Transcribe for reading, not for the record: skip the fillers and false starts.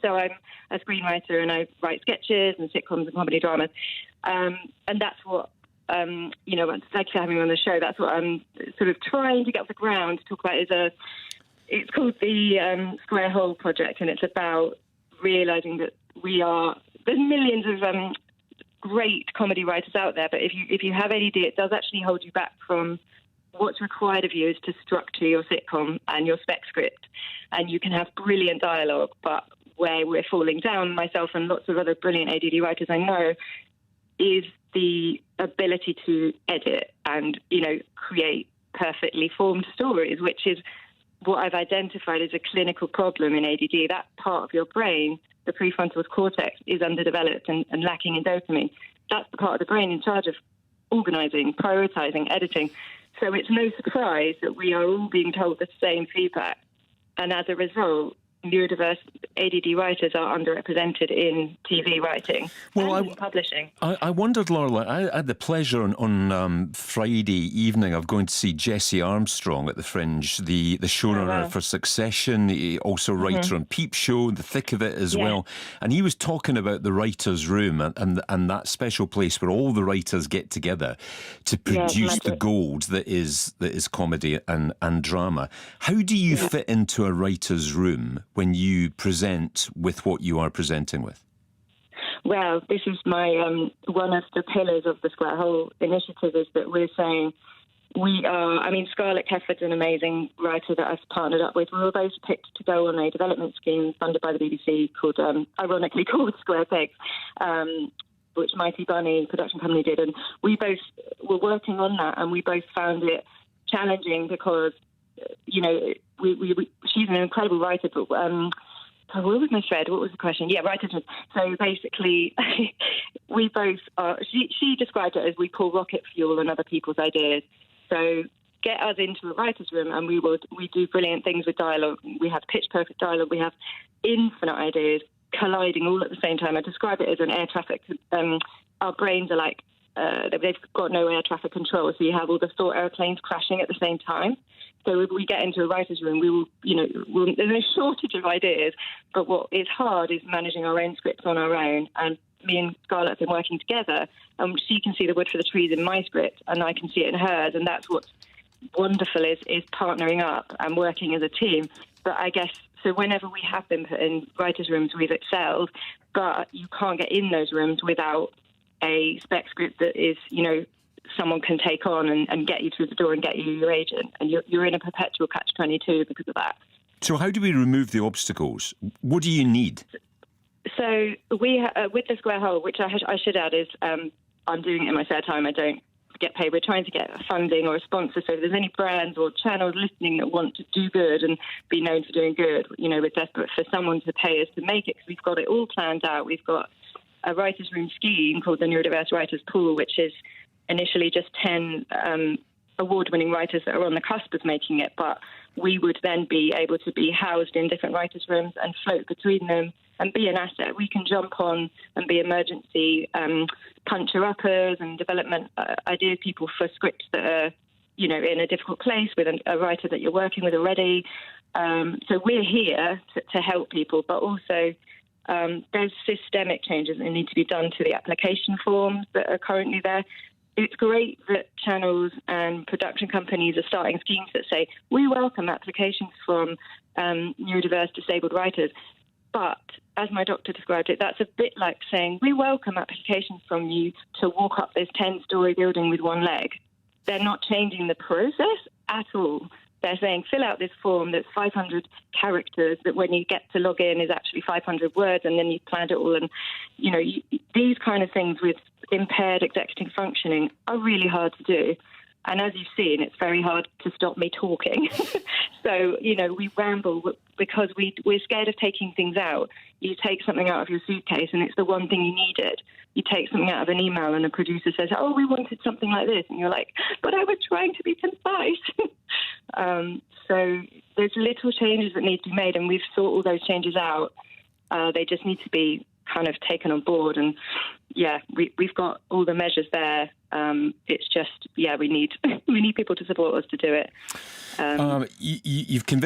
So I'm a screenwriter and I write sketches and sitcoms and comedy dramas. And that's what, thank you for having me on the show. That's what I'm sort of trying to get off the ground to talk about. It's called the Square Hole Project, and it's about realising that there's millions of great comedy writers out there, but if you have ADD, it does actually hold you back from what's required of you is to structure your sitcom and your spec script. And you can have brilliant dialogue, but where we're falling down, myself and lots of other brilliant ADD writers I know, is the ability to edit and, create perfectly formed stories, which is what I've identified as a clinical problem in ADD. That part of your brain, the prefrontal cortex, is underdeveloped and lacking in dopamine. That's the part of the brain in charge of organising, prioritising, editing. So it's no surprise that we are all being told the same feedback. And as a result, neurodiverse ADD writers are underrepresented in TV writing and in publishing. I wondered, Lorelei, I had the pleasure on Friday evening of going to see Jesse Armstrong at the Fringe, the showrunner for Succession, also writer on Peep Show, The Thick of It as well. And he was talking about the writer's room and that special place where all the writers get together to produce the gold that is comedy and drama. How do you fit into a writer's room when you present with what you are presenting with? Well, this is my one of the pillars of the Square Hole initiative, is that we're saying Scarlett Hefford's an amazing writer that I've partnered up with. We were both picked to go on a development scheme funded by the BBC ironically called Square Pegs, which Mighty Bunny production company did. And we both were working on that, and we both found it challenging because she's an incredible writer, but what was my thread? What was the question? Yeah, writers. So basically, we both are. She described it as we pour rocket fuel on other people's ideas. So get us into a writer's room, and we do brilliant things with dialogue. We have pitch perfect dialogue. We have infinite ideas colliding all at the same time. I describe it as an air traffic. Our brains are like they've got no air traffic control, so you have all the thought airplanes crashing at the same time. So if we get into a writer's room, there's no shortage of ideas, but what is hard is managing our own scripts on our own. And me and Scarlett have been working together, and she can see the wood for the trees in my script, and I can see it in hers, and that's what's wonderful is partnering up and working as a team. But I guess, so whenever we have been put in writers' rooms, we've excelled, but you can't get in those rooms without a spec script that is, someone can take on and get you through the door and get you your agent. And you're in a perpetual catch-22 because of that. So how do we remove the obstacles? What do you need? So we, with the Square Hole, which I should add is I'm doing it in my spare time. I don't get paid. We're trying to get funding or a sponsor. So if there's any brands or channels listening that want to do good and be known for doing good, we're desperate for someone to pay us to make it, because we've got it all planned out. We've got a writers' room scheme called the Neurodiverse Writers Pool, which is initially just 10 award-winning writers that are on the cusp of making it, but we would then be able to be housed in different writers' rooms and float between them and be an asset. We can jump on and be emergency puncher-uppers and development idea people for scripts that are, in a difficult place with a writer that you're working with already. So we're here to help people, but also there's systemic changes that need to be done to the application forms that are currently there. It's great that channels and production companies are starting schemes that say, we welcome applications from neurodiverse disabled writers. But as my doctor described it, that's a bit like saying, we welcome applications from you to walk up this 10-story building with one leg. They're not changing the process at all. They're saying, fill out this form that's 500 characters that when you get to log in is actually 500 words, and then you've planned it all. And, these kind of things with impaired executive functioning are really hard to do. And as you've seen, it's very hard to stop me talking. So, we ramble because we're scared of taking things out. You take something out of your suitcase and it's the one thing you needed. You take something out of an email and a producer says, oh, we wanted something like this. And you're like, but I was trying to be concise. So there's little changes that need to be made, and we've thought all those changes out. They just need to be kind of taken on board. And, we've got all the measures there. It's just, we need people to support us to do it. You've convinced